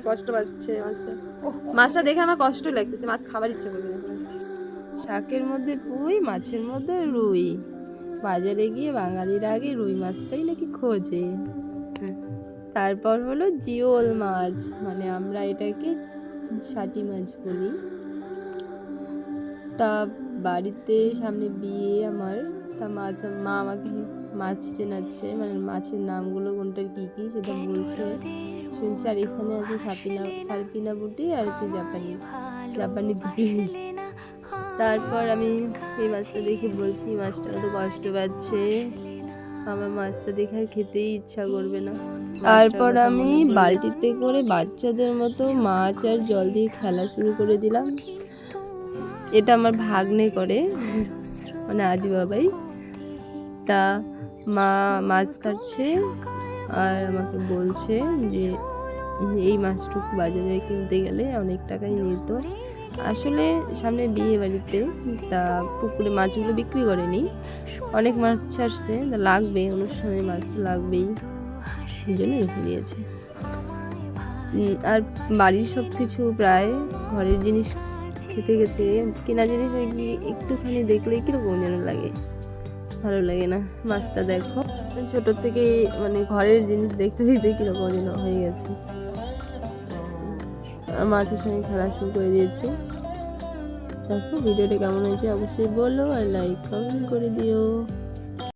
কষ্ট পাচ্ছে মাছটা। মাছটা দেখে আমার কষ্ট লাগতেছে, মাছ খাবার ইচ্ছে করবে। শাকের মধ্যে পুঁই, মাছের মধ্যে রুই। বাজারে গিয়ে বাঙালির আগে রুই মাছটাই নাকি খোঁজে। তারপর হলো জিওল মাছ, মানে আমরা এটাকে শাটি মাছ বলি। তা বাড়িতে সামনে বিয়ে আমার, তা মা আমাকে মাছ চেনাচ্ছে, মানে মাছের নামগুলো কোনটা কী কী সেটা বলছে শুনছি। আর এখানে আছে সালপিনা বুটি আর হচ্ছে জাপানি বুটি। তারপর আমি এই মাছটা দেখে বলছি মাছটা তো কষ্ট পাচ্ছে, আমার মাছটা দেখে আর খেতেই ইচ্ছা করবে না। তারপর আমি বালতিতে করে বাচ্চাদের মতো মাছ আর জল দিয়ে খেলা শুরু করে দিলাম। এটা আমার ভাগ্নে করে, মানে আদি বাবাই। তা মা মাছ কাটছে আর আমাকে বলছে যে এই মাছটুকু বাজারে কিনতে গেলে অনেক টাকাই নিত। আসলে সামনে বিয়ে বাড়িতে, তা পুকুরে মাছগুলো বিক্রি করেনি, অনেক মাছ ছাড়ছে, লাগবে অনুষ্ঠানে, মাছ তো লাগবেই, সেই জন্য রেখে দিয়েছে। আর বাড়ির সব কিছু প্রায় ঘরের জিনিস খেতে খেতে কেনা জিনিস একটুখানি দেখলে কিরকম যেন লাগে, ভালো লাগে না। মাছটা দেখো, ছোট থেকে মানে ঘরের জিনিস দেখতে দেখতে কিরকম যেন হয়ে গেছে। মাছের সঙ্গে খেলা শুরু করে দিয়েছি। দেখো ভিডিওটা কেমন হয়েছে অবশ্যই বলো, আর লাইক কমেন্ট করে দিও।